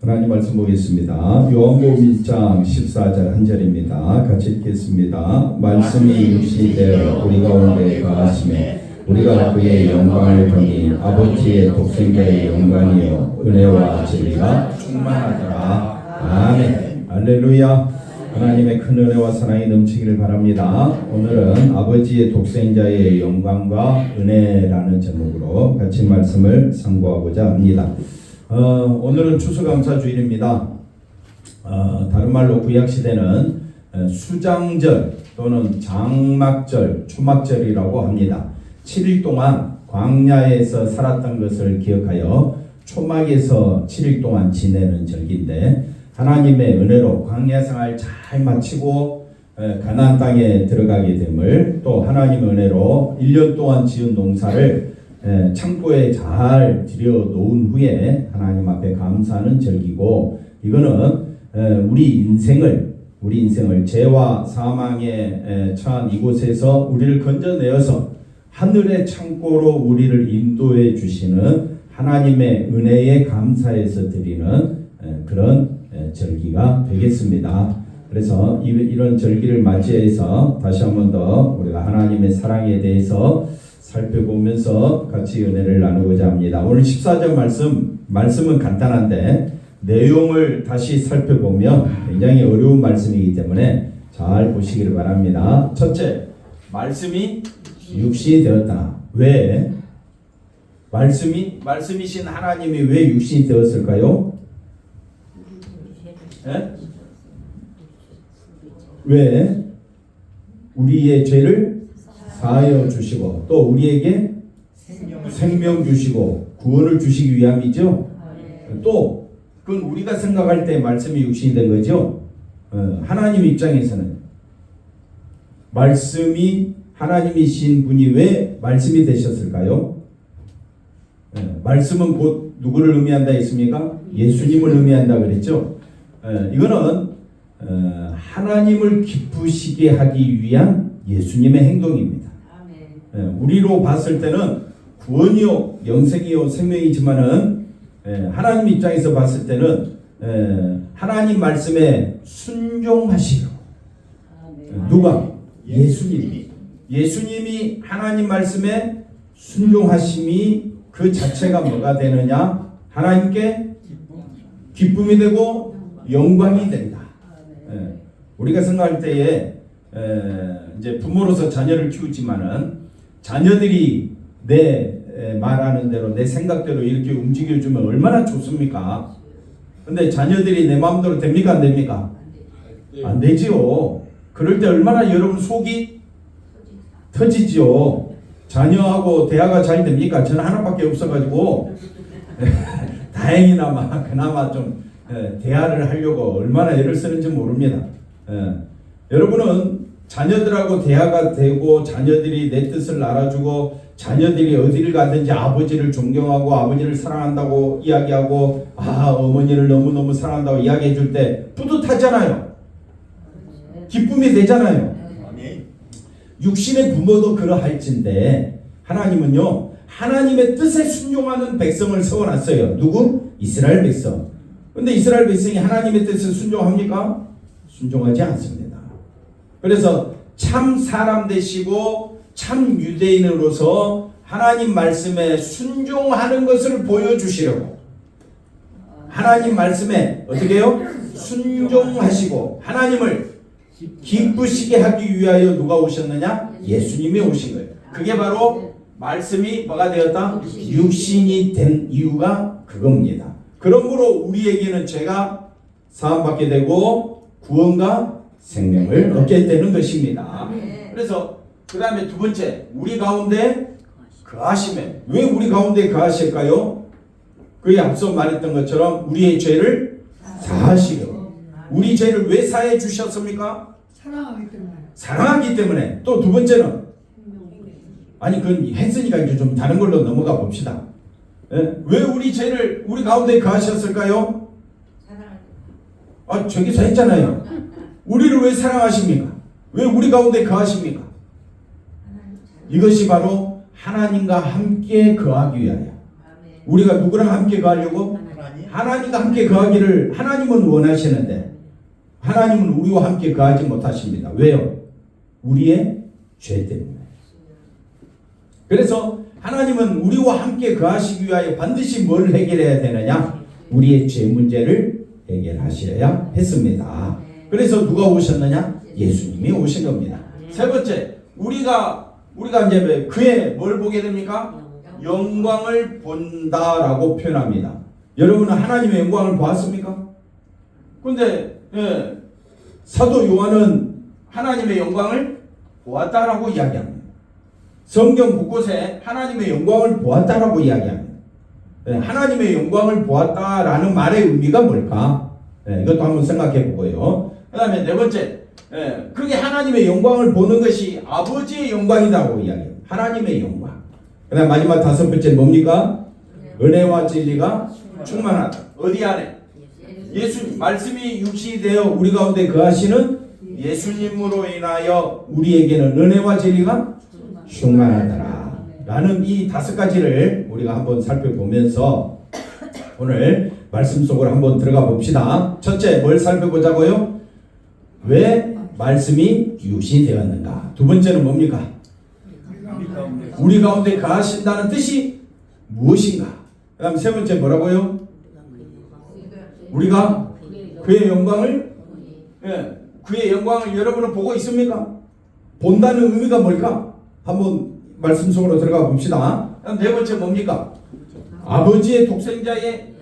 하나님 말씀 보겠습니다. 요한복음 1장 14절 한 절입니다. 같이 읽겠습니다. 말씀이 육신이 되어 우리 가운데 거하시매 우리가 그의 영광을 보니 아버지의 독생자의 영광이요 은혜와 진리가 충만하더라. 아멘. 할렐루야. 하나님의 큰 은혜와 사랑이 넘치기를 바랍니다. 오늘은 아버지의 독생자의 영광과 은혜라는 제목으로 같이 말씀을 상고하고자 합니다. 오늘은 추수감사주일입니다. 다른 말로 구약시대는 수장절 또는 장막절, 초막절이라고 합니다. 7일 동안 광야에서 살았던 것을 기억하여 초막에서 7일 동안 지내는 절기인데, 하나님의 은혜로 광야생활 잘 마치고 가나안 땅에 들어가게 됨을, 또 하나님의 은혜로 1년 동안 지은 농사를 창고에 잘 들여놓은 후에 하나님 앞에 감사하는 절기고, 이거는 우리 인생을 죄와 사망에 처한 이곳에서 우리를 건져내어서 하늘의 창고로 우리를 인도해 주시는 하나님의 은혜에 감사해서 드리는 그런 절기가 되겠습니다. 그래서 이런 절기를 맞이해서 다시 한 번 더 우리가 하나님의 사랑에 대해서 살펴보면서 같이 은혜를 나누고자 합니다. 오늘 14절 말씀은 간단한데 내용을 다시 살펴보면 굉장히 어려운 말씀이기 때문에 잘 보시기를 바랍니다. 첫째, 말씀이 육신이 되었다. 왜? 말씀이신 하나님이 왜 육신이 되었을까요? 왜? 우리의 죄를 사하여 주시고 또 우리에게 생명 주시고 구원을 주시기 위함이죠. 또 그건 우리가 생각할 때 말씀이 육신이 된 거죠. 하나님 입장에서는 말씀이 하나님이신 분이 왜 말씀이 되셨을까요? 말씀은 곧 누구를 의미한다 했습니까? 예수님을 의미한다 그랬죠. 이거는 하나님을 기쁘시게 하기 위한 예수님의 행동입니다. 우리로 봤을 때는 구원이요 영생이요 생명이지만은 하나님 입장에서 봤을 때는 하나님 말씀에 순종하시고, 누가? 예수님이 하나님 말씀에 순종하심이 그 자체가 뭐가 되느냐? 하나님께 기쁨이 되고 영광이 된다. 우리가 생각할 때에 이제 부모로서 자녀를 키우지만은 자녀들이 내 말하는 대로 내 생각대로 이렇게 움직여주면 얼마나 좋습니까? 근데 자녀들이 내 마음대로 됩니까? 안 됩니까? 안 되지요. 그럴 때 얼마나 여러분 속이 터지지요. 자녀하고 대화가 잘 됩니까? 저는 하나밖에 없어가지고 다행히나마 그나마 좀 대화를 하려고 얼마나 애를 쓰는지 모릅니다. 여러분은 자녀들하고 대화가 되고 자녀들이 내 뜻을 알아주고 자녀들이 어디를 가든지 아버지를 존경하고 아버지를 사랑한다고 이야기하고 어머니를 너무너무 사랑한다고 이야기해 줄 때 뿌듯하잖아요. 기쁨이 되잖아요. 육신의 부모도 그러할진데 하나님은요, 하나님의 뜻에 순종하는 백성을 세워놨어요. 누구? 이스라엘 백성. 근데 이스라엘 백성이 하나님의 뜻에 순종합니까? 순종하지 않습니다. 그래서 참 사람 되시고 참 유대인으로서 하나님 말씀에 순종하는 것을 보여주시려고 하나님 말씀에 어떻게 해요? 순종하시고 하나님을 기쁘시게 하기 위하여 누가 오셨느냐? 예수님이 오신 거예요. 그게 바로 말씀이 뭐가 되었다? 육신이 된 이유가 그겁니다. 그러므로 우리에게는 죄가 사함받게 되고 구원과 생명을 얻게 되는 것입니다. 그래서 그 다음에 두 번째, 우리 가운데 거하심에. 왜 우리 가운데 거하실까요? 그에 앞서 말했던 것처럼 우리의 죄를 사하시고. 우리 죄를 왜 사해 주셨습니까? 사랑하기 때문에. 또 두 번째는, 아니 그건 했으니까 이제 좀 다른 걸로 넘어가 봅시다. 왜 우리 죄를 우리 가운데 거하셨을까요? 저기서 했잖아요. 우리를 왜 사랑하십니까? 왜 우리 가운데 거하십니까? 이것이 바로 하나님과 함께 거하기 위하여. 우리가 누구랑 함께 거하려고? 하나님과 함께 거하기를 하나님은 원하시는데 하나님은 우리와 함께 거하지 못하십니다. 왜요? 우리의 죄 때문에. 그래서 하나님은 우리와 함께 거하시기 위하여 반드시 뭘 해결해야 되느냐? 우리의 죄 문제를 해결하셔야 했습니다. 그래서 누가 오셨느냐? 예수님이 오신 겁니다. 세 번째, 우리가 이제 그의 뭘 보게 됩니까? 영광을 본다라고 표현합니다. 여러분은 하나님의 영광을 보았습니까? 근데 사도 요한은 하나님의 영광을 보았다라고 이야기합니다. 성경 곳곳에 하나님의 영광을 보았다라고 이야기합니다. 하나님의 영광을 보았다라는 말의 의미가 뭘까? 이것도 한번 생각해 보고요. 그 다음에 네 번째, 그게 하나님의 영광을 보는 것이 아버지의 영광이라고 이야기해요. 하나님의 영광. 그 다음 마지막 다섯 번째 뭡니까? 은혜와 진리가 충만하다. 어디 안에? 예수님. 말씀이 육신이 되어 우리 가운데 거하시는 예수님으로 인하여 우리에게는 은혜와 진리가 충만하더라 라는 이 다섯 가지를 우리가 한번 살펴보면서 오늘 말씀 속으로 한번 들어가 봅시다. 첫째, 뭘 살펴보자고요? 왜 말씀이 육신이 되었는가? 두 번째는 뭡니까? 우리 가운데 거하신다는 뜻이 무엇인가? 그 다음 세 번째 뭐라고요? 우리가 그의 영광을 그의 영광을 여러분은 보고 있습니까? 본다는 의미가 뭘까? 한번 말씀 속으로 들어가 봅시다. 네 번째 뭡니까? 아버지의 독생자의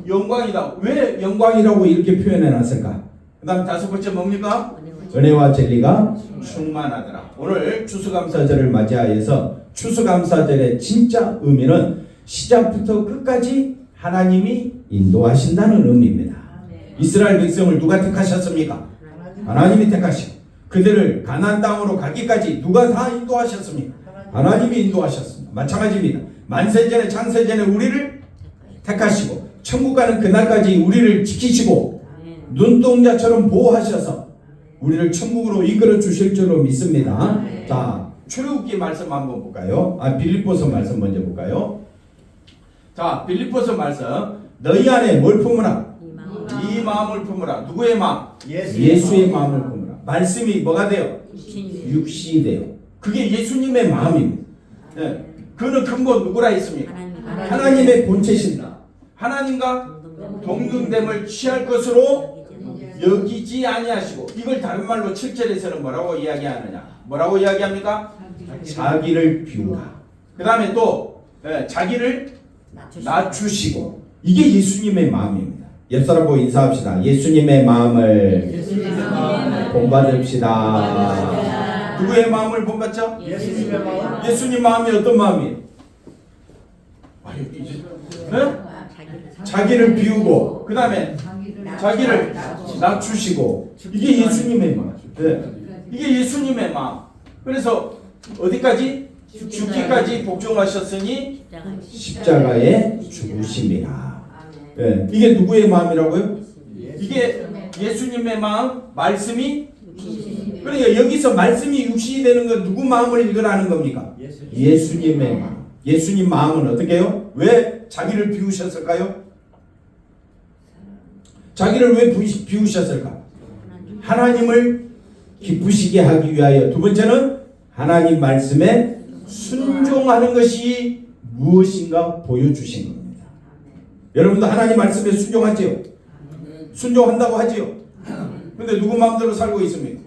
영광이다. 왜 영광이라고 이렇게 표현해 놨을까? 그 다음 다섯 번째 뭡니까? 은혜와 진리가 충만하더라. 오늘 추수감사절을 맞이하여서 추수감사절의 진짜 의미는 시작부터 끝까지 하나님이 인도하신다는 의미입니다. 이스라엘 백성을 누가 택하셨습니까? 하나님이 택하시고 그들을 가나안 땅으로 가기까지 누가 다 인도하셨습니까? 하나님이 인도하셨습니다. 마찬가지입니다. 만세전에 창세전에 우리를 택하시고 천국 가는 그날까지 우리를 지키시고 눈동자처럼 보호하셔서 우리를 천국으로 이끌어 주실 줄로 믿습니다. 자, 출애굽기 말씀 한번 볼까요? 빌립보서 말씀 먼저 볼까요? 자, 빌립보서 말씀. 너희 안에 뭘 품으라? 이 마음을 품으라. 누구의 마음? 예수의 마음을 품으라. 말씀이 뭐가 돼요? 육신이 돼요. 그게 예수님의 마음입니다. 그는 근본 누구라 했습니까? 하나님의 본체신다. 하나님과 동등됨을 취할 것으로 여기지 아니하시고, 이걸 다른 말로 7절에서는 뭐라고 이야기하느냐? 뭐라고 이야기합니까? 자기를 비우라. 그 다음에 또 자기를 낮추시고, 이게 예수님의 마음입니다. 옆사람 보고 인사합시다. 예수님의 마음을 본받읍시다. 누구의 마음을 본받죠? 예수님의 마음. 예수님 마음이 어떤 마음이에요? 자기를 비우고, 그 다음에 자기를 낮추시고, 이게 예수님의 마음. 이게 예수님의 마음. 그래서 어디까지? 죽기까지 복종하셨으니 십자가에 죽으심이라. 이게 누구의 마음이라고요? 이게 예수님의 마음, 말씀이. 그러니까 여기서 말씀이 육신이 되는 건 누구 마음을 읽으라는 겁니까? 예수님의 마음. 예수님 마음은 어떻게 해요? 왜 자기를 비우셨을까요? 자기를 왜 비우셨을까? 하나님을 기쁘시게 하기 위하여. 두 번째는 하나님 말씀에 순종하는 것이 무엇인가 보여주신 겁니다. 여러분도 하나님 말씀에 순종하지요? 순종한다고 하지요? 근데 누구 마음대로 살고 있습니까?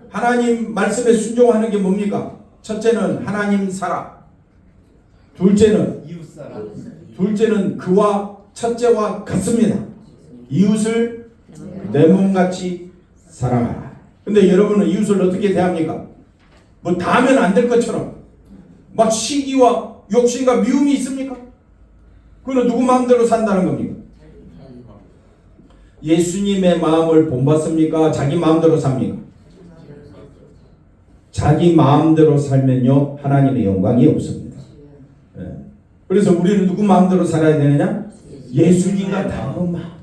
하나님 말씀에 순종하는 게 뭡니까? 첫째는 하나님 사랑. 둘째는 이웃사랑. 둘째는 그와 첫째와 같습니다. 이웃을 내 몸같이 사랑하라. 근데 여러분은 이웃을 어떻게 대합니까? 뭐 다 하면 안 될 것처럼 막 시기와 욕심과 미움이 있습니까? 그건 누구 마음대로 산다는 겁니까? 예수님의 마음을 본받습니까? 자기 마음대로 삽니까? 자기 마음대로 살면요 하나님의 영광이 없습니다. 그래서 우리는 누구 마음대로 살아야 되느냐? 예수님과 닮은 마음.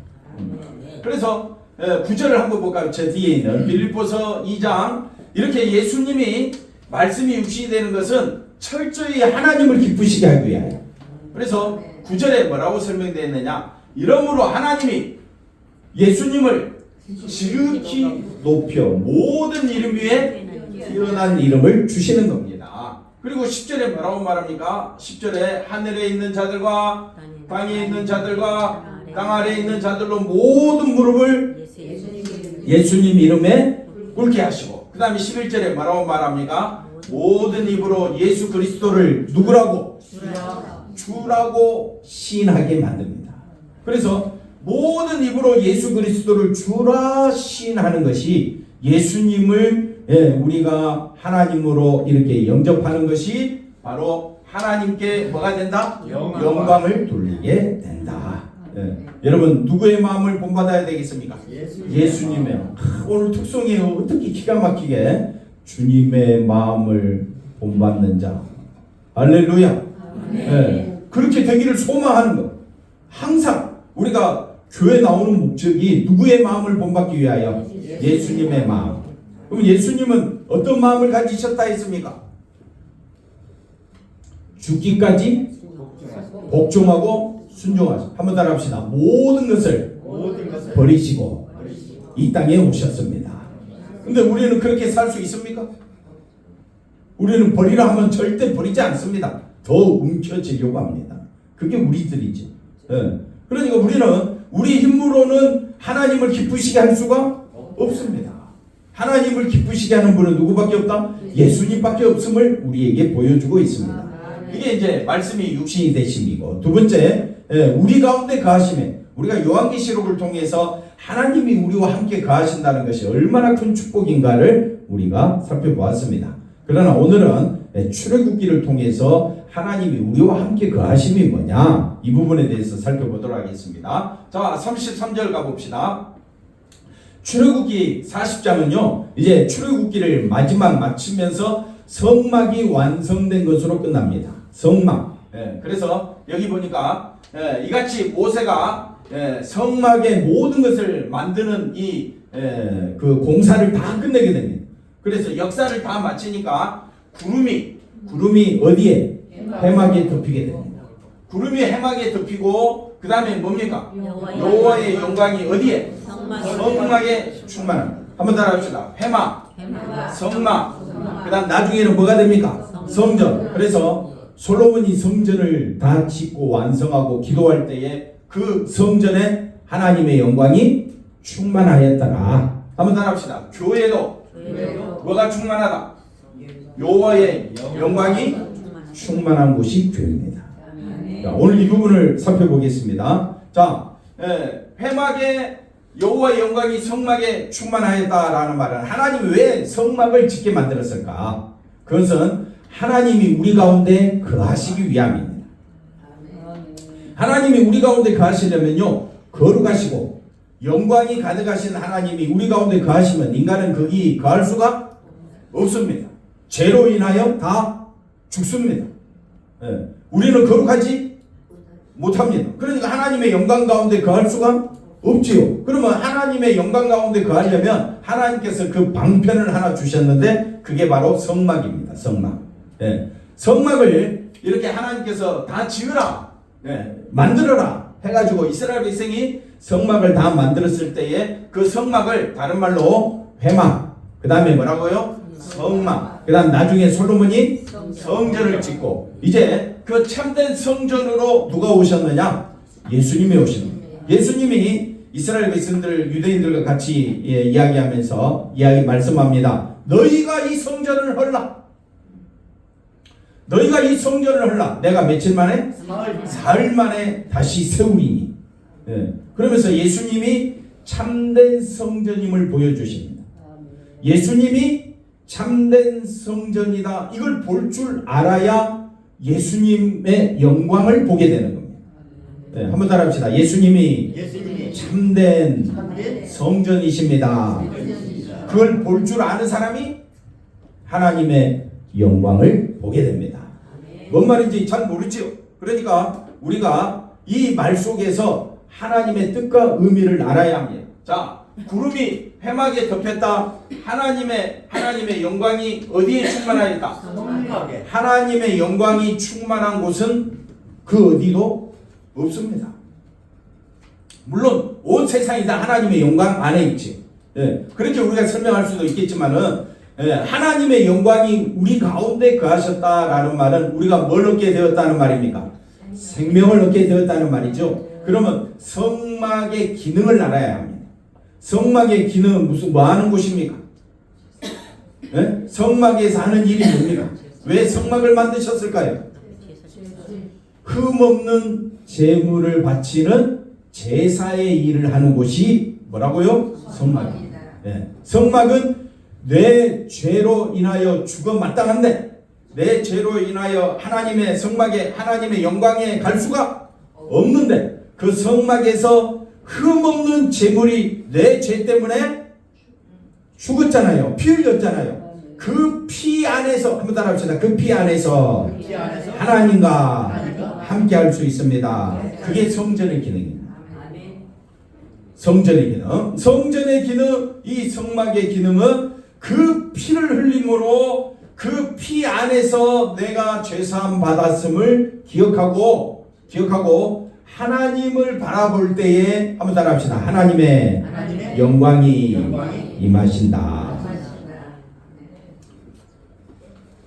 그래서 9절을 한번 볼까요? 제 뒤에 있는 빌립보서 2장. 이렇게 예수님이 말씀이 육신이 되는 것은 철저히 하나님을 기쁘시게 하기 위하여. 그래서 9절에 뭐라고 설명되어 있느냐? 이러므로 하나님이 예수님을 지극히 높여 모든 이름 위에 뛰어난 이름을 주시는 겁니다. 그리고 10절에 뭐라고 말합니까? 10절에 하늘에 있는 자들과 땅에 있는 자들과 땅 아래에 있는 자들로 모든 무릎을 예수님 이름에 꿇게 하시고, 그 다음에 11절에 뭐라고 말합니까? 모든 입으로 예수 그리스도를 누구라고? 주라고 시인하게 만듭니다. 그래서 모든 입으로 예수 그리스도를 주라 시인하는 것이 예수님을 우리가 하나님으로 이렇게 영접하는 것이 바로 하나님께 뭐가 된다? 영광을 돌리게 된다. 여러분 누구의 마음을 본받아야 되겠습니까? 예수님의. 오늘 특송이에요. 어떻게 기가 막히게 주님의 마음을 본받는 자. 할렐루야. 그렇게 되기를 소망하는 것. 항상 우리가 교회 나오는 목적이 누구의 마음을 본받기 위하여? 예수님의 마음. 그럼 예수님은 어떤 마음을 가지셨다 했습니까? 죽기까지 복종하고 순종하시고. 한번 따라합시다. 모든 것을 버리시고 이 땅에 오셨습니다. 근데 우리는 그렇게 살 수 있습니까? 우리는 버리라 하면 절대 버리지 않습니다. 더 움켜쥐려고 합니다. 그게 우리들이죠. 그러니까 우리는 우리 힘으로는 하나님을 기쁘시게 할 수가 없습니다. 하나님을 기쁘시게 하는 분은 누구밖에 없다? 예수님밖에 없음을 우리에게 보여주고 있습니다. 이게 이제 말씀이 육신이 되심이고, 두 번째 우리 가운데 거하심에, 우리가 요한계시록을 통해서 하나님이 우리와 함께 거하신다는 것이 얼마나 큰 축복인가를 우리가 살펴보았습니다. 그러나 오늘은 출애굽기를 통해서 하나님이 우리와 함께 거하심이 뭐냐, 이 부분에 대해서 살펴보도록 하겠습니다. 자, 33절 가봅시다. 출애굽기 40장은요 이제 출애굽기를 마지막 마치면서 성막이 완성된 것으로 끝납니다. 성막. 그래서 여기 보니까 이같이 모세가 성막의 모든 것을 만드는 그 공사를 다 끝내게 됩니다. 그래서 역사를 다 마치니까 구름이 어디에? 해막에 덮이게 됩니다. 구름이 해막에 덮이고, 그 다음에 뭡니까? 여호와의 영광이 어디에? 성막에 충만합니다. 한번 따라합시다. 해막, 성막, 그 다음 나중에는 뭐가 됩니까? 성전. 그래서 솔로몬이 성전을 다 짓고 완성하고 기도할 때에 그 성전에 하나님의 영광이 충만하였더라. 한번 따라합시다. 교회도 뭐가 충만하다? 여호와의 영광이 충만한 곳이 교회입니다. 자, 오늘 이 부분을 살펴보겠습니다. 자, 회막에 여호와의 영광이 성막에 충만하였다라는 말은 하나님이 왜 성막을 짓게 만들었을까? 그것은 하나님이 우리 가운데 거하시기 위함입니다. 하나님이 우리 가운데 거하시려면요, 거룩하시고 영광이 가득하신 하나님이 우리 가운데 거하시면 인간은 거기 거할 수가 없습니다. 죄로 인하여 다 죽습니다. 우리는 거룩하지 못합니다. 그러니까 하나님의 영광 가운데 거할 수가 없지요. 그러면 하나님의 영광 가운데 거하려면 하나님께서 그 방편을 하나 주셨는데 그게 바로 성막입니다. 성막. 성막을 이렇게 하나님께서 다 지으라, 만들어라 해가지고 이스라엘 백성이 성막을 다 만들었을 때에 그 성막을 다른 말로 회막, 그 다음에 뭐라고요? 성막. 그 다음 나중에 솔로몬이 성전을 짓고, 이제 그 참된 성전으로 누가 오셨느냐? 예수님이 오십니다. 예수님이 이스라엘 백성들, 유대인들과 같이 이야기하면서 말씀합니다. 너희가 이 성전을 헐라. 너희가 이 성전을 헐라. 내가 며칠 만에? 사흘 만에 다시 세우리니. 그러면서 예수님이 참된 성전임을 보여주십니다. 예수님이 참된 성전이다. 이걸 볼 줄 알아야 예수님의 영광을 보게 되는 겁니다. 한번 따라합시다. 예수님이 참된 성전이십니다. 그걸 볼 줄 아는 사람이 하나님의 영광을 보게 됩니다. 뭔 말인지 잘 모르죠. 그러니까 우리가 이 말 속에서 하나님의 뜻과 의미를 알아야 합니다. 자, 구름이 회막에 덮였다. 하나님의 영광이 어디에 충만하였다? 하나님의 영광이 충만한 곳은 그 어디도 없습니다. 물론 온 세상이 다 하나님의 영광 안에 있지. 예, 그렇게 우리가 설명할 수도 있겠지만은 하나님의 영광이 우리 가운데 거하셨다라는 말은 우리가 뭘 얻게 되었다는 말입니까? 생명을 얻게 되었다는 말이죠. 그러면 성막의 기능을 알아야 합니다. 성막의 기능은 뭐 하는 곳입니까? 네? 성막에서 하는 일이 뭡니까? 왜 성막을 만드셨을까요? 흠없는 제물을 바치는 제사의 일을 하는 곳이 뭐라고요? 성막입니다. 네. 성막은 내 죄로 인하여 죽어 마땅한데 내 죄로 인하여 하나님의 성막에 하나님의 영광에 갈 수가 없는데 그 성막에서 흠없는 제물이 내 죄 때문에 죽었잖아요. 피 흘렸잖아요. 그 피 안에서 한번 따라합시다. 그 피 안에서 하나님과 함께 할 수 있습니다. 그게 성전의 기능입니다. 성전의 기능. 성전의 기능, 이 성막의 기능은 그 피를 흘림으로 그 피 안에서 내가 죄사함 받았음을 기억하고 하나님을 바라볼 때에 한번 따라합시다. 하나님의 영광이 임하신다.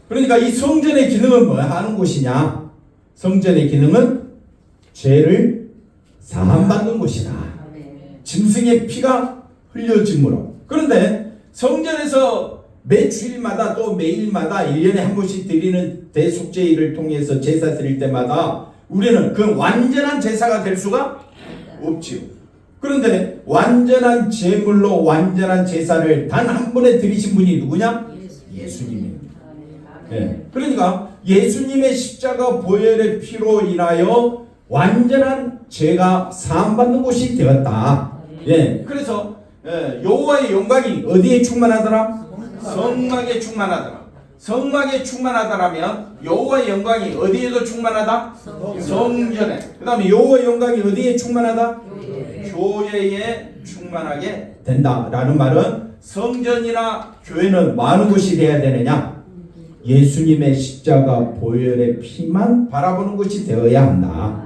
그러니까 이 성전의 기능은 뭐 하는 곳이냐? 성전의 기능은 죄를 사함받는 곳이다. 짐승의 피가 흘려짐으로. 그런데 성전에서 매 주일마다 또 매일마다 1년에 한 번씩 드리는 대속죄일을 통해서 제사 드릴 때마다 우리는 그 완전한 제사가 될 수가 없지요. 그런데 완전한 제물로 완전한 제사를 단 한 번에 드리신 분이 누구냐? 예수님입니다. 네. 그러니까 예수님의 십자가 보혈의 피로 인하여 완전한 죄가 사함받는 곳이 되었다. 예. 그래서 여호와의 영광이 어디에 충만하더라? 성막에 충만하더라. 성막에 충만하다라면 여호와의 영광이 어디에도 충만하다? 성전에. 그 다음에 여호와의 영광이 어디에 충만하다? 교회에 충만하게 된다라는 말은 성전이나 교회는 뭐 하는 곳이 되어야 되느냐? 예수님의 십자가 보혈의 피만 바라보는 것이 되어야 한다.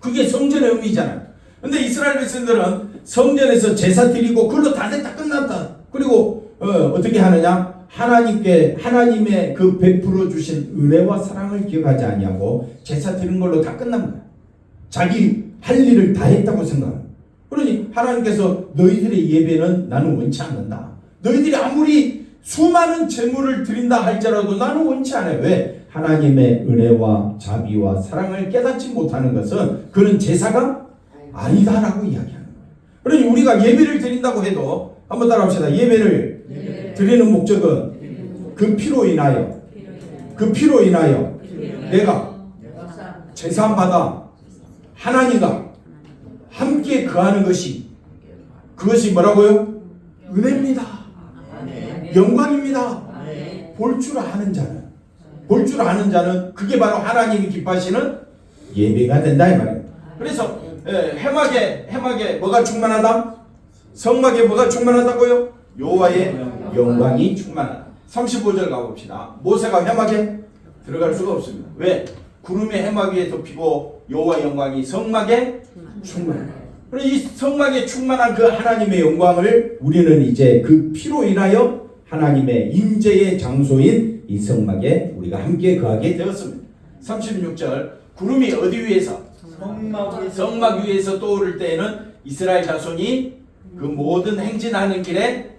그게 성전의 의미잖아요. 근데 이스라엘 백성들은 성전에서 제사 드리고 그걸로 다 됐다 끝났다. 그리고 어떻게 하느냐? 하나님의 그 베풀어 주신 은혜와 사랑을 기억하지 아니하고 제사 드린 걸로 다 끝난 거야. 자기 할 일을 다 했다고 생각합니다. 그러니 하나님께서 너희들의 예배는 나는 원치 않는다. 너희들이 아무리 수많은 제물을 드린다 할지라도 나는 원치 않아요. 왜? 하나님의 은혜와 자비와 사랑을 깨닫지 못하는 것은 그는 제사가 아니다라고 이야기하는 거예요. 그러니 우리가 예배를 드린다고 해도 한번 따라합시다. 예배를 드리는 목적은 그 피로 인하여 내가 제사함 받아 하나님과 함께 거하는 그것이 뭐라고요? 은혜입니다. 영광입니다. 볼 줄 아는 자는 그게 바로 하나님이 기뻐하시는 예배가 된다 이 말이에요. 그래서 해막에 뭐가 충만하다? 성막에 뭐가 충만하다고요? 여호와의 영광이 충만하다. 35절 가봅시다. 모세가 해막에 들어갈 수가 없습니다. 왜? 구름이 해막 위에 덮이고 여호와의 영광이 성막에 충만하다. 그래서 이 성막에 충만한 그 하나님의 영광을 우리는 이제 그 피로 인하여 하나님의 임재의 장소인 이 성막에 우리가 함께 거하게 되었습니다. 36절 구름이 어디 위에서? 성막 위에서 떠오를 때에는 이스라엘 자손이 그 모든 행진하는 길에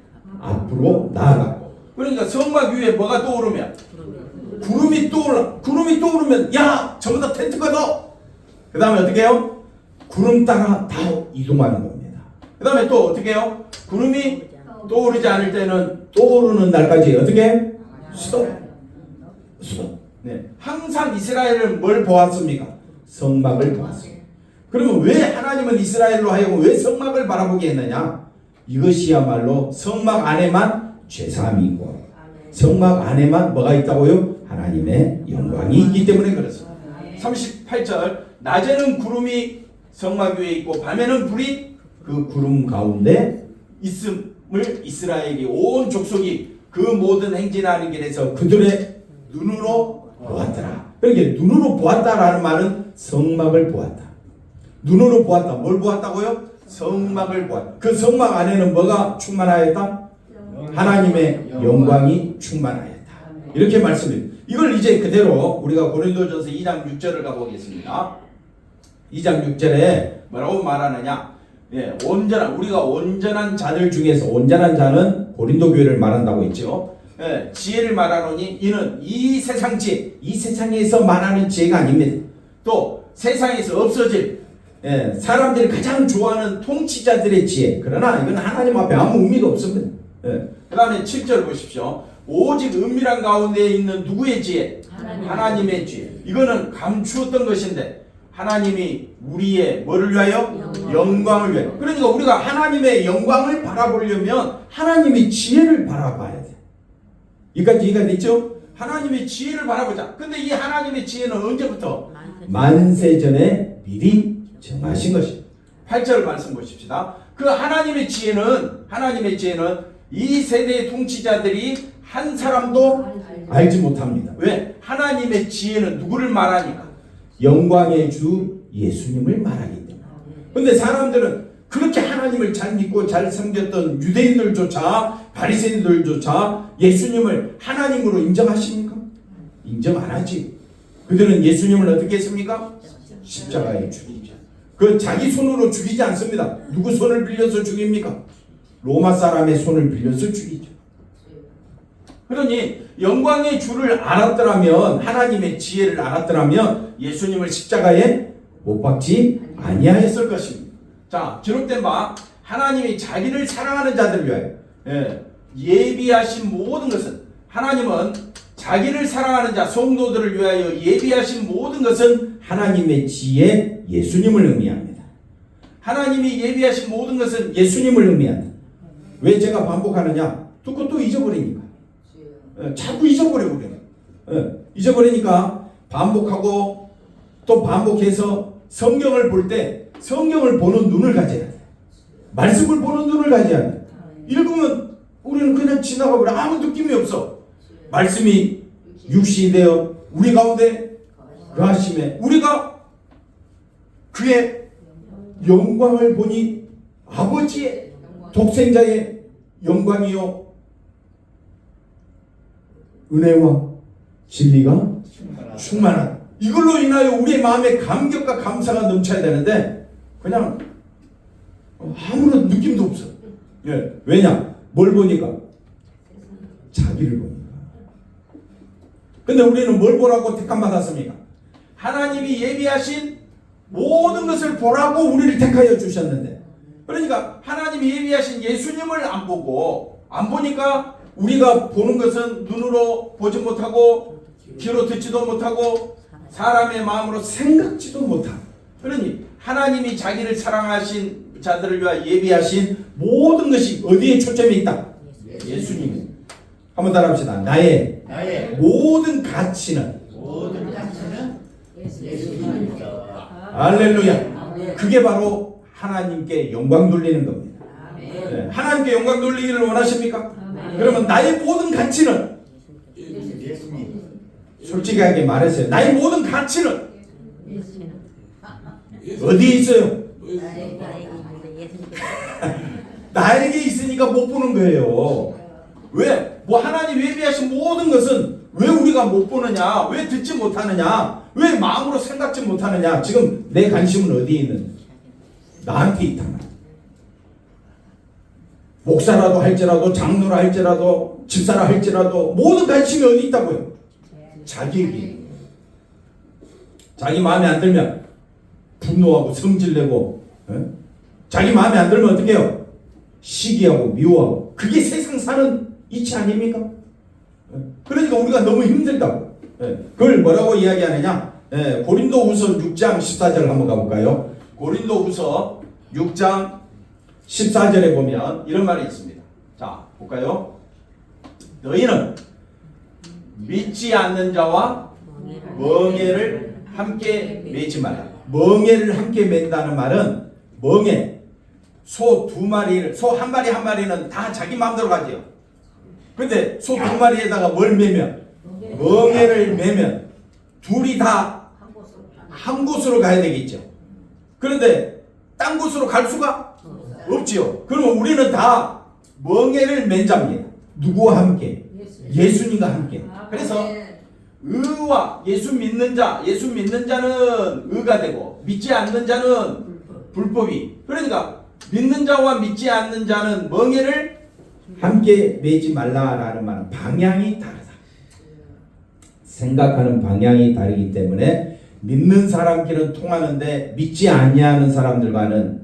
앞으로 나아가고. 그러니까 성막 위에 뭐가 떠오르면? 구름이 떠오르면 야! 저거 다 텐트가 더! 그 다음에 어떻게 해요? 구름 따라 다 이동하는 겁니다. 그 다음에 또 어떻게 해요? 구름이 떠오르지 않을 때는 떠오르는 날까지 어떻게? 스톱. 네. 항상 이스라엘은 뭘 보았습니까? 성막을 보았습니다. 그러면 왜 하나님은 이스라엘로 하여금 왜 성막을 바라보게 했느냐? 이것이야말로 성막 안에만 죄사함이 있고 성막 안에만 뭐가 있다고요? 하나님의 영광이 있기 때문에 그렇습니다. 38절 낮에는 구름이 성막 위에 있고 밤에는 불이 그 구름 가운데 있음을 이스라엘이 온 족속이 그 모든 행진하는 길에서 그들의 눈으로 보았더라. 그러니까 눈으로 보았다라는 말은 성막을 보았다. 눈으로 보았다. 뭘 보았다고요? 성막을 보았다. 그 성막 안에는 뭐가 충만하였다? 하나님의 영광이 충만하였다. 이렇게 말씀해요. 이걸 이제 그대로 우리가 고린도전서 2장 6절을 가보겠습니다. 2장 6절에 뭐라고 말하느냐? 예, 우리가 온전한 자들 중에서, 온전한 자는 고린도 교회를 말한다고 했죠. 예, 지혜를 말하노니 이는 이 세상 지혜, 이 세상에서 말하는 지혜가 아닙니다. 또 세상에서 없어질 사람들이 가장 좋아하는 통치자들의 지혜. 그러나 이건 하나님 앞에 아무 의미가 없습니다. 그 다음에 7절 보십시오. 오직 은밀한 가운데 있는 누구의 지혜? 하나님의 지혜. 이거는 감추었던 것인데 하나님이 우리의 뭐를 위하여? 영광을 위하여. 그러니까 우리가 하나님의 영광을 바라보려면 하나님의 지혜를 바라봐야 돼. 여기까지 이해가 됐죠? 하나님의 지혜를 바라보자. 근데 이 하나님의 지혜는 언제부터? 만세전에 미리 정하신 것입니다. 8절 말씀 보십시다. 그 하나님의 지혜는 이 세대의 통치자들이 한 사람도 알지 못합니다. 왜? 하나님의 지혜는 누구를 말하니까? 영광의 주 예수님을 말하기 때문에. 근데 사람들은 그렇게 하나님을 잘 믿고 잘 섬겼던 유대인들조차, 바리새인들조차 예수님을 하나님으로 인정하십니까? 인정 안 하지. 그들은 예수님을 어떻게 했습니까? 십자가에 죽이죠. 그 자기 손으로 죽이지 않습니다. 누구 손을 빌려서 죽입니까? 로마 사람의 손을 빌려서 죽이죠. 그러니 영광의 주를 알았더라면, 하나님의 지혜를 알았더라면 예수님을 십자가에 못 박지 아니하였을 것입니다. 자, 기록된 바 하나님이 자기를 사랑하는 자들을 위하여 예비하신 모든 것은, 하나님은 자기를 사랑하는 자 성도들을 위하여 예비하신 모든 것은 하나님의 지혜 예수님을 의미합니다. 하나님이 예비하신 모든 것은 예수님을 의미한다. 왜 제가 반복하느냐? 듣고 또 잊어버리니까. 자꾸 잊어버려 우리는. 잊어버리니까 반복하고 또 반복해서 성경을 볼 때 성경을 보는 눈을 가져야 돼. 말씀을 보는 눈을 가져야 돼. 읽으면 우리는 그냥 지나가 버려. 아무 느낌이 없어. 말씀이 육신이 되어 우리 가운데 거하심에 우리가 그의 영광을 보니 아버지의 독생자의 영광이요 은혜와 진리가 충만하다. 이걸로 인하여 우리의 마음에 감격과 감사가 넘쳐야 되는데 그냥 아무런 느낌도 없어. 왜냐? 뭘 보니까? 자기를 보니까. 근데 우리는 뭘 보라고 택함 받았습니까? 하나님이 예비하신 모든 것을 보라고 우리를 택하여 주셨는데, 그러니까 하나님이 예비하신 예수님을 안 보니까 우리가 보는 것은 눈으로 보지 못하고 귀로 듣지도 못하고 사람의 마음으로 생각지도 못하고, 그러니 하나님이 자기를 사랑하신 자들을 위하여 예비하신 모든 것이 어디에 초점이 있다? 예수님. 한번 따라합시다. 나의 모든 가치는 예수님이다. 할렐루야. 그게 바로 하나님께 영광 돌리는 겁니다. 하나님께 영광 돌리기를 원하십니까? 그러면 나의 모든 가치는 예수님. 솔직하게 말해서요. 나의 모든 가치는 어디에 있어요? 나에게 있으니까 못 보는 거예요. 왜? 하나님 예비하신 모든 것은 왜 우리가 못 보느냐? 왜 듣지 못하느냐? 왜 마음으로 생각지 못하느냐? 지금 내 관심은 어디에 있는? 나한테 있단 말이야. 목사라도 할지라도, 장로라 할지라도, 집사라 할지라도 모든 관심이 어디 있다고요? 자기에게. 자기 마음에 안 들면 분노하고 성질내고, 자기 마음에 안 들면 어떻게 해요? 시기하고 미워하고. 그게 세상 사는 이치 아닙니까? 그러니까 우리가 너무 힘들다고. 그걸 뭐라고 이야기하느냐? 고린도후서 6장 14절 한번 가볼까요? 고린도후서 6장 14절에 보면 이런 말이 있습니다. 자, 볼까요? 너희는 믿지 않는 자와 멍에를 함께 매지 말라. 멍에를 함께 맨다는 말은, 멍에, 소 한 마리 한 마리는 다 자기 마음대로 가지요. 근데 소 두 마리에다가 뭘 매면? 멍에를 매면 둘이 다 한 곳으로 가야 되겠죠. 그런데 딴 곳으로 갈 수가 없지요. 그러면 우리는 다 멍에를 맨 자입니다. 누구와 함께? 예수님과 함께. 그래서 의와 예수 믿는 자는 의가 되고 믿지 않는 자는 불법이. 그러니까 믿는 자와 믿지 않는 자는 멍에를 함께 매지 말라라는 말은 방향이 다르다. 생각하는 방향이 다르기 때문에 믿는 사람끼리는 통하는데 믿지 아니하는 사람들과는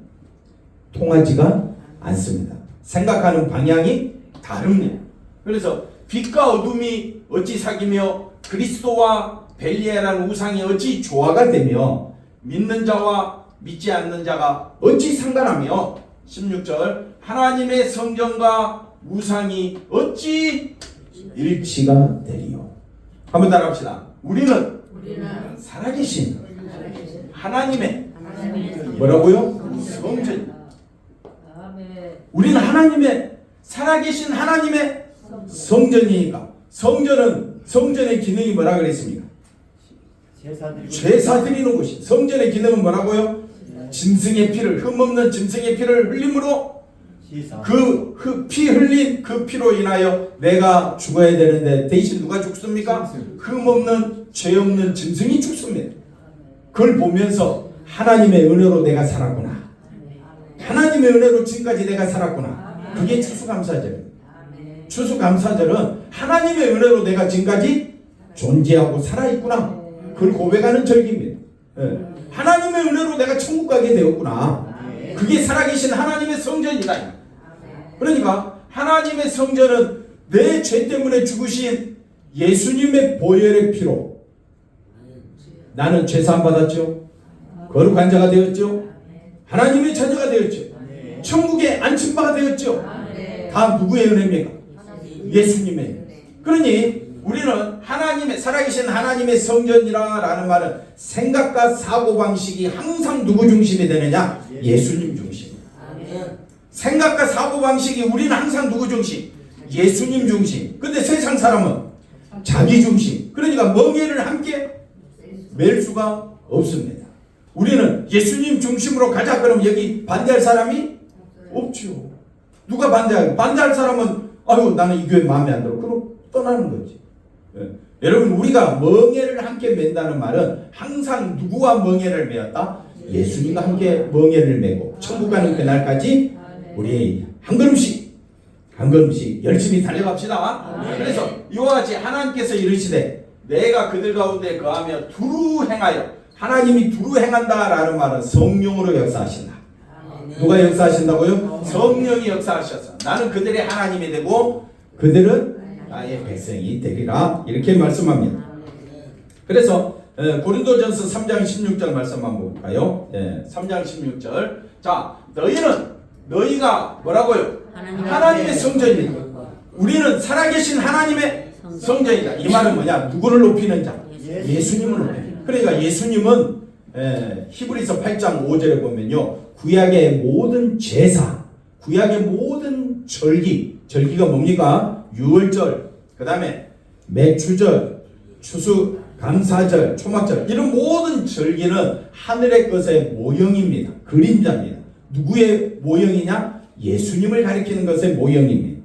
통하지가 않습니다. 생각하는 방향이 다릅니다. 그래서 빛과 어둠이 어찌 사귀며 그리스도와 벨리에라는 우상이 어찌 조화가 되며 믿는 자와 믿지 않는 자가 어찌 상관하며 16절 하나님의 성전과 우상이 어찌 일치가 되리요. 한번 따라합시다. 우리는 살아계신 하나님의 뭐라고요? 성전. 우리는 하나님의 살아계신 하나님의 성전이니까 성전의 기능이 뭐라 그랬습니까? 제사 드리는 곳이. 성전의 기능은 뭐라고요? 짐승의 피를 흠없는 짐승의 피를 흘림으로 피 흘린 그 피로 인하여 내가 죽어야 되는데 대신 누가 죽습니까? 흠없는 죄 없는 짐승이 죽습니다. 그걸 보면서 하나님의 은혜로 내가 살았구나. 하나님의 은혜로 지금까지 내가 살았구나. 그게 추수감사절입니다. 추수감사절은 하나님의 은혜로 내가 지금까지 존재하고 살아있구나. 그걸 고백하는 절기입니다. 하나님의 은혜로 내가 천국 가게 되었구나. 그게 살아계신 하나님의 성전이다. 그러니까 하나님의 성전은 내 죄 때문에 죽으신 예수님의 보혈의 피로 나는 죄사함 받았죠. 거룩한 자가 되었죠. 하나님의 자녀가 되었죠. 천국에 앉힌 바가 되었죠. 다 누구의 은혜입니까? 예수님의. 그러니 우리는 하나님의 살아계신 하나님의 성전이라는 말은 생각과 사고방식이 항상 누구 중심이 되느냐? 예수님 중심. 생각과 사고방식이 우리는 항상 누구 중심? 예수님 중심. 근데 세상 사람은 자기 중심. 그러니까 멍에를 함께 맬 수가 없습니다. 우리는 예수님 중심으로 가자 그러면 여기 반대할 사람이 없죠. 누가 반대할 사람은 아유 나는 이 교회 마음에 안 들어. 그럼 떠나는 거지. 여러분 우리가 멍에를 함께 맨다는 말은 항상 누구와 멍에를 메었다? 예수님과 함께 멍에를 메고 천국 가는 그날까지 우리 한 걸음씩 열심히 달려갑시다. 그래서 이와 같이 하나님께서 이르시되 내가 그들 가운데 거하며 두루 행하여. 하나님이 두루 행한다라는 말은 성령으로 역사하신다. 누가 역사하신다고요? 성령이 역사하셔서 나는 그들의 하나님이 되고 그들은 나의 백성이 되리라. 이렇게 말씀합니다. 그래서 고린도전서 3장 16절 말씀 한번 볼까요? 3장 16절. 자, 너희가 뭐라고요? 하나님의 성전이다. 우리는 살아계신 하나님의 성전이다. 이 말은 뭐냐? 누구를 높이는 자? 예수님을 높이는 자. 그러니까 예수님은 히브리서 8장 5절에 보면요. 구약의 모든 제사, 구약의 모든 절기가 뭡니까? 유월절, 그 다음에 매추절, 추수감사절, 초막절 이런 모든 절기는 하늘의 것의 모형입니다. 그림자입니다. 누구의 모형이냐? 예수님을 가리키는 것의 모형입니다.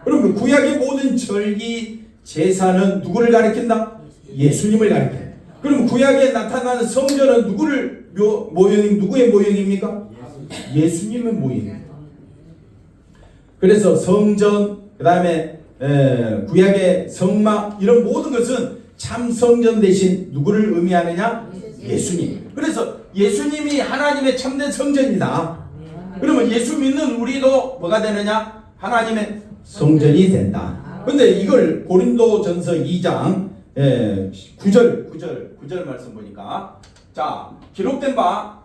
그럼 구약의 모든 절기, 제사는 누구를 가리킨다? 예수님을 가리킨다. 그럼 구약에 나타나는 성전은 누구의 모형입니까? 예수님의 모형입니다. 그래서 성전, 그 다음에 구약의 성막 이런 모든 것은 참 성전 대신 누구를 의미하느냐? 예수님. 그래서 예수님이 하나님의 참된 성전이다. 그러면 예수 믿는 우리도 뭐가 되느냐? 하나님의 성전이 된다. 근데 이걸 고린도전서 2장 9절 말씀 보니까 자 기록된 바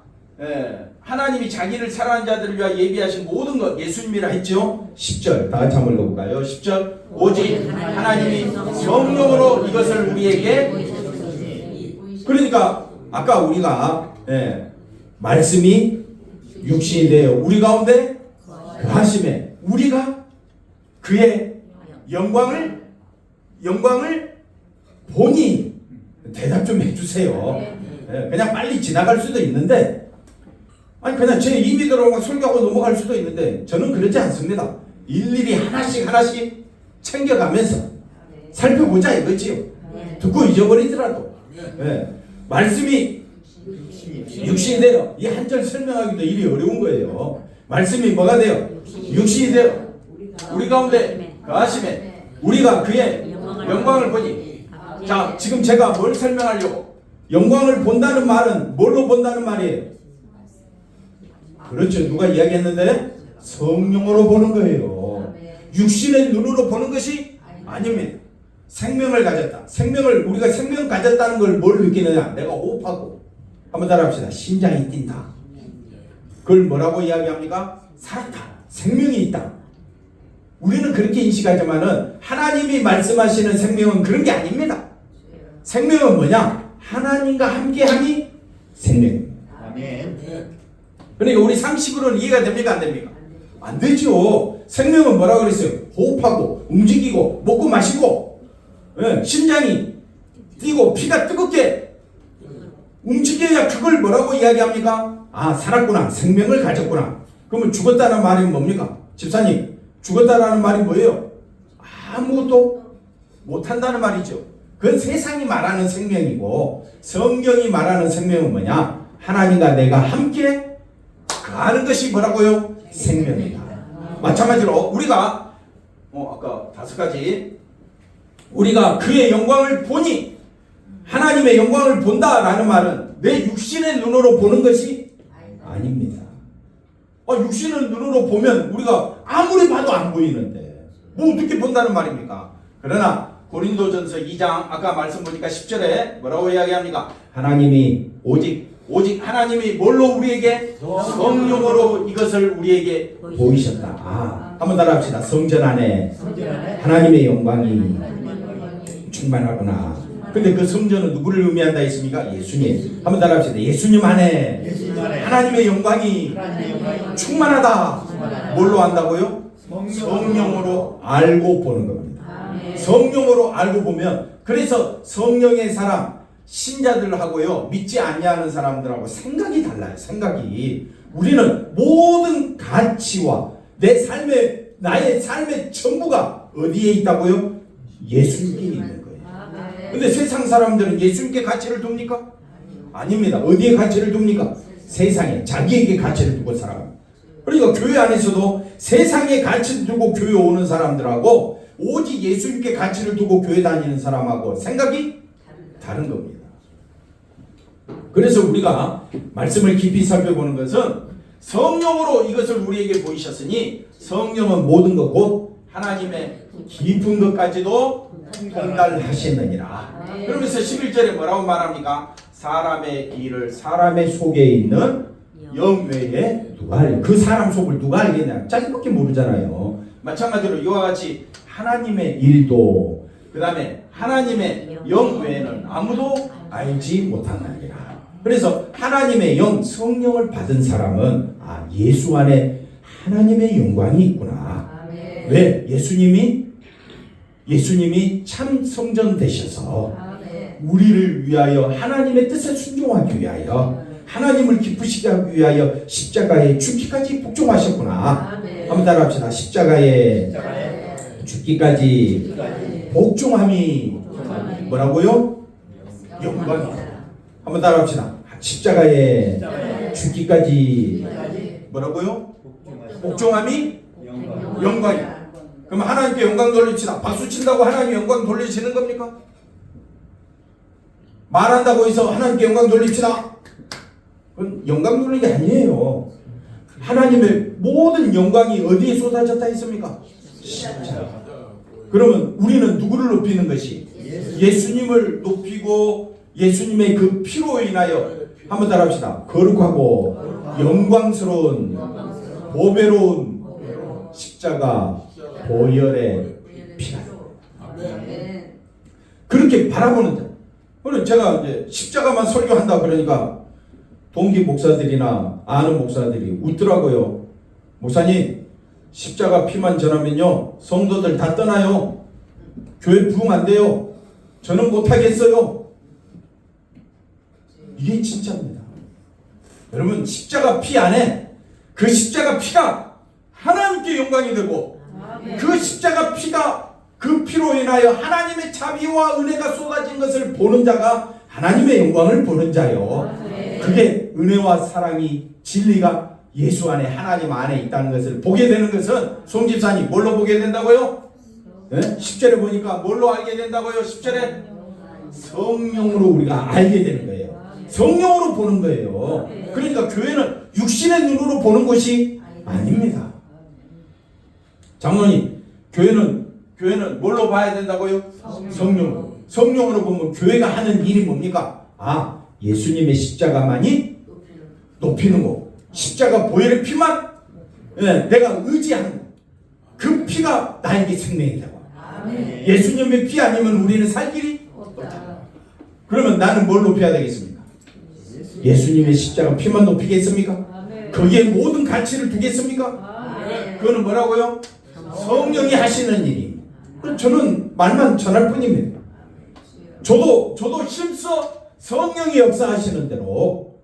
하나님이 자기를 사랑하는 자들을 위하여 예비하신 모든 것 예수님이라 했죠. 10절 다 같이 한번 읽어볼까요? 10절 오직 하나님이 성령으로 이것을 우리에게 그러니까 아까 우리가 말씀이 육신이 되어 우리 가운데 거하심에 우리가 그의 영광을 보니 대답 좀 해주세요. 그냥 빨리 지나갈 수도 있는데 아니 그냥 제 임의대로 막 설교하고 넘어갈 수도 있는데 저는 그렇지 않습니다. 일일이 하나씩 챙겨가면서 살펴보자 이거지요. 듣고 잊어버리더라도 말씀이 육신이 돼요. 이 한 절 설명하기도 일이 어려운 거예요. 말씀이 뭐가 돼요? 육신이 돼요. 우리 가운데 거하심에 우리가 그의 영광을 보니. 자, 지금 제가 뭘 설명하려고? 영광을 본다는 말은 뭘로 본다는 말이에요? 그렇죠. 누가 이야기했는데? 성령으로 보는 거예요. 육신의 눈으로 보는 것이 아닙니다. 생명을 가졌다. 우리가 생명 가졌다는 걸 뭘 느끼느냐? 내가 호흡하고. 한번 따라합시다. 심장이 뛴다. 그걸 뭐라고 이야기합니까? 살았다. 생명이 있다. 우리는 그렇게 인식하지만은 하나님이 말씀하시는 생명은 그런 게 아닙니다. 생명은 뭐냐? 하나님과 함께함이 생명입니다. 그러니까 우리 상식으로는 이해가 됩니까? 안 됩니까? 안 되죠. 생명은 뭐라고 그랬어요? 호흡하고 움직이고 먹고 마시고 심장이 뛰고 피가 뜨겁게 움직여야 그걸 뭐라고 이야기합니까? 아, 살았구나. 생명을 가졌구나. 그러면 죽었다는 말이 뭡니까? 집사님, 죽었다라는 말이 뭐예요? 아무것도 못한다는 말이죠. 그건 세상이 말하는 생명이고 성경이 말하는 생명은 뭐냐? 하나님과 내가 함께 거하는 것이 뭐라고요? 생명이다. 마찬가지로 우리가 아까 5가지 우리가 그의 영광을 보니 하나님의 영광을 본다라는 말은 내 육신의 눈으로 보는 것이 아닙니다. 육신의 눈으로 보면 우리가 아무리 봐도 안 보이는데 뭐 어떻게 본다는 말입니까? 그러나 고린도전서 2장 아까 말씀 보니까 10절에 뭐라고 이야기합니까? 하나님이 오직 하나님이 뭘로 우리에게? 성령으로 이것을 우리에게 보이셨다. 한번 따라합시다. 성전 안에 하나님의 영광이 충만하구나. 근데 그 성전은 누구를 의미한다 했습니까? 예수님. 한번 따라합시다. 예수님 안에 하나님의 영광이 충만하다. 뭘로 안다고요? 성령으로 알고 보는 겁니다. 성령으로 알고 보면 그래서 성령의 사람 신자들하고요 믿지 않냐는 사람들하고 생각이 달라요. 생각이 우리는 모든 가치와 나의 삶의 전부가 어디에 있다고요? 예수님께 있는 거예요. 근데 세상 사람들은 예수님께 가치를 둡니까? 아닙니다. 어디에 가치를 둡니까? 세상에 자기에게 가치를 두고 살아갑니다. 그러니까 교회 안에서도 세상에 가치를 두고 교회 오는 사람들하고 오직 예수님께 가치를 두고 교회 다니는 사람하고 생각이 다른 겁니다. 그래서 우리가 말씀을 깊이 살펴보는 것은 성령으로 이것을 우리에게 보이셨으니 성령은 모든 것 곧 하나님의 깊은 것까지도 통달하시느니라. 그러면서 11절에 뭐라고 말합니까? 사람의 일을 사람의 속에 있는 영 외에 누가 알겠냐? 그 사람 속을 누가 알겠냐? 자기밖에 모르잖아요. 마찬가지로 이와 같이 하나님의 일도 그 다음에 하나님의 영 외에는 아무도 알지 못한다니라. 그래서 하나님의 영 성령을 받은 사람은 예수 안에 하나님의 영광이 있구나. 왜? 예수님이 참 성전 되셔서 우리를 위하여 하나님의 뜻에 순종하기 위하여 하나님을 기쁘시게 하기 위하여 십자가에 죽기까지 복종하셨구나. 한번 따라합시다. 십자가에 죽기까지 복종함이 뭐라고요? 영광이다. 한번 따라합시다. 십자가에 죽기까지 뭐라고요? 복종함이 영광이다. 그럼 하나님께 영광 돌립시다. 박수 친다고 하나님 영광 돌리시는 겁니까? 말한다고 해서 하나님께 영광 돌립시다. 그건 영광 돌리는 게 아니에요. 하나님의 모든 영광이 어디에 쏟아졌다 했습니까? 십자가. 그러면 우리는 누구를 높이는 것이? 예수님을 높이고 예수님의 그 피로 인하여 한번 따라합시다. 거룩하고 영광스러운 보배로운 십자가 보혈의 피가 그렇게 바라보는 자. 그럼 제가 이제 십자가만 설교한다 그러니까 동기 목사들이나 아는 목사들이 웃더라고요. 목사님 십자가 피만 전하면요 성도들 다 떠나요. 교회 부흥 안 돼요. 저는 못하겠어요. 이게 진짜입니다. 여러분 십자가 피 안에 그 십자가 피가 하나님께 영광이 되고 그 십자가 피가 그 피로 인하여 하나님의 자비와 은혜가 쏟아진 것을 보는 자가 하나님의 영광을 보는 자요. 그게 은혜와 사랑이 진리가 예수 안에 하나님 안에 있다는 것을 보게 되는 것은 송집사님 뭘로 보게 된다고요? 네? 10절에 보니까 뭘로 알게 된다고요? 10절에 성령으로 우리가 알게 되는 거예요. 성령으로 보는 거예요. 그러니까 교회는 육신의 눈으로 보는 것이 아닙니다. 장로님, 교회는 뭘로 봐야 된다고요? 성령으로. 성령으로 보면 교회가 하는 일이 뭡니까? 아, 예수님의 십자가만이 높이는 거. 십자가 보혈의 피만 내가 의지하는 거. 그 피가 나에게 생명이 되고. 예수님의 피 아니면 우리는 살 길이 없다. 그러면 나는 뭘 높여야 되겠습니까? 예수님의 십자가 피만 높이겠습니까? 거기에 모든 가치를 두겠습니까? 그거는 뭐라고요? 성령이 하시는 일입니다. 저는 말만 전할 뿐입니다. 저도 힘써 성령이 역사하시는 대로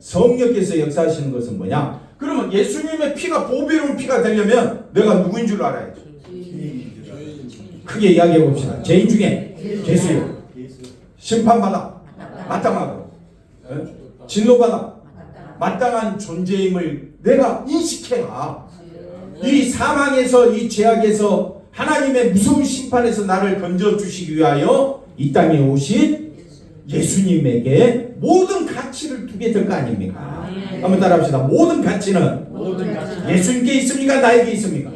성령께서 역사하시는 것은 뭐냐? 그러면 예수님의 피가 보배로운 피가 되려면 내가 누구인 줄 알아야죠. 크게 이야기해 봅시다. 죄인 중에 죄수요. 심판받아 마땅하고 진노받아 마땅한 존재임을 내가 인식해라. 이 사망에서 이 죄악에서 하나님의 무서운 심판에서 나를 건져주시기 위하여 이 땅에 오신 예수님에게 모든 가치를 두게 될 거 아닙니까? 한번 따라합시다. 모든 가치는 예수님께 있습니까? 나에게 있습니까?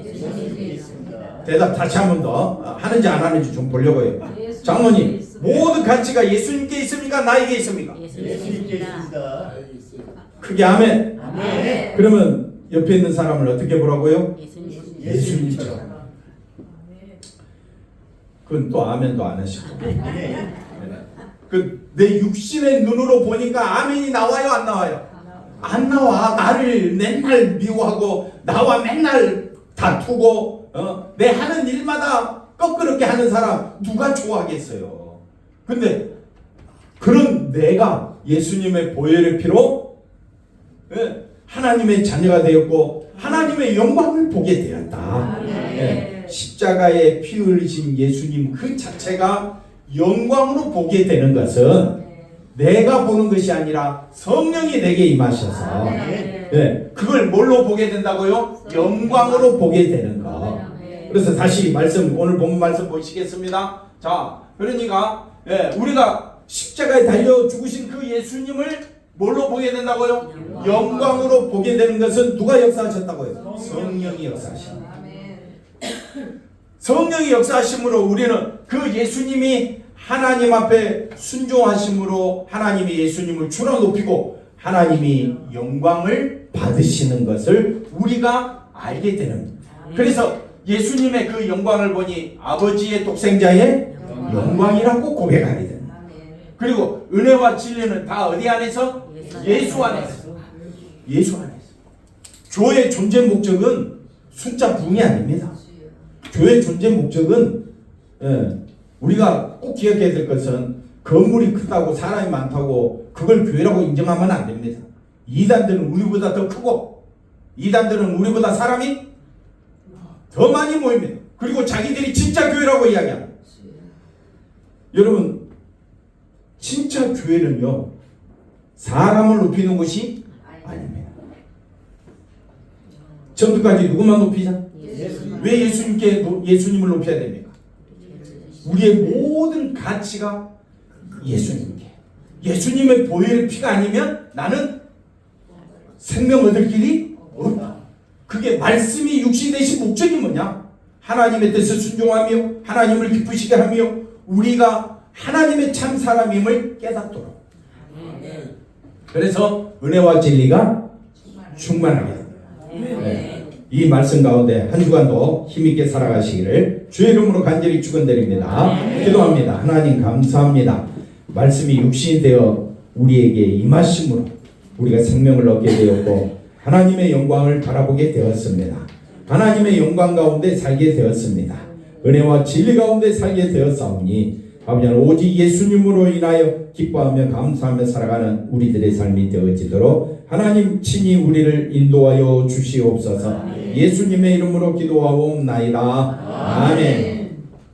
대답 다시 한 번 더 하는지 안 하는지 좀 보려고 해요. 장모님, 모든 가치가 예수님께 있습니까? 나에게 있습니까? 예수님께 있습니다. 크게 아멘. 그러면 옆에 있는 사람을 어떻게 보라고요? 예수님처럼. 그건 또 아멘도 안 하시고. 내 육신의 눈으로 보니까 아멘이 나와요, 안 나와요? 안 나와. 나를 맨날 미워하고 나와 맨날 다투고 내 하는 일마다 껄끄럽게 하는 사람 누가 좋아하겠어요? 근데 그런 내가 예수님의 보혈의 피로 하나님의 자녀가 되었고 하나님의 영광을 보게 되었다. 십자가에 피 흘리신 예수님 그 자체가 영광으로 보게 되는 것은 내가 보는 것이 아니라 성령이 내게 임하셔서 그걸 뭘로 보게 된다고요? 영광으로 보게 되는 거. 그래서 다시 오늘 본문 말씀 보시겠습니다. 자, 그러니까 우리가 십자가에 달려 죽으신 그 예수님을 뭘로 보게 된다고요? 영광으로 보게 되는 것은 누가 역사하셨다고요? 성령이 역사하십니다. 성령이 역사하심으로 우리는 그 예수님이 하나님 앞에 순종하심으로 하나님이 예수님을 주로 높이고 하나님이 영광을 받으시는 것을 우리가 알게 되는. 그래서 예수님의 그 영광을 보니 아버지의 독생자의 영광이라고 고백하게 됩니다. 그리고 은혜와 진리는 다 어디 안에서? 예수 안에서. 예수 안에서. 교회의 존재 목적은 숫자 붕이 아닙니다. 교회 존재 목적은 우리가 꼭 기억해야 될 것은 건물이 크다고 사람이 많다고 그걸 교회라고 인정하면 안 됩니다. 이단들은 우리보다 더 크고 이단들은 우리보다 사람이 더 많이 모입니다. 그리고 자기들이 진짜 교회라고 이야기합니다. 여러분, 진짜 교회는요 사람을 높이는 것이 아닙니다. 처음부터까지 누구만 높이자? 왜 예수님을 높여야 됩니까? 우리의 모든 가치가 예수님께. 예수님의 보혈의 피가 아니면 나는 생명 얻을 길이 없다. 그게 말씀이 육신 되신 목적이 뭐냐? 하나님의 뜻을 순종하며 하나님을 기쁘시게 하며 우리가 하나님의 참 사람임을 깨닫도록. 그래서 은혜와 진리가 충만하게 됩니다. 이 말씀 가운데 한 주간도 힘있게 살아가시기를 주의 이름으로 간절히 축원드립니다. 기도합니다. 하나님 감사합니다. 말씀이 육신이 되어 우리에게 임하심으로 우리가 생명을 얻게 되었고 하나님의 영광을 바라보게 되었습니다. 하나님의 영광 가운데 살게 되었습니다. 은혜와 진리 가운데 살게 되었사오니 아버지 하나님 오직 예수님으로 인하여 기뻐하며 감사하며 살아가는 우리들의 삶이 되어지도록 하나님 친히 우리를 인도하여 주시옵소서. 예수님의 이름으로 기도하옵나이다. 아멘.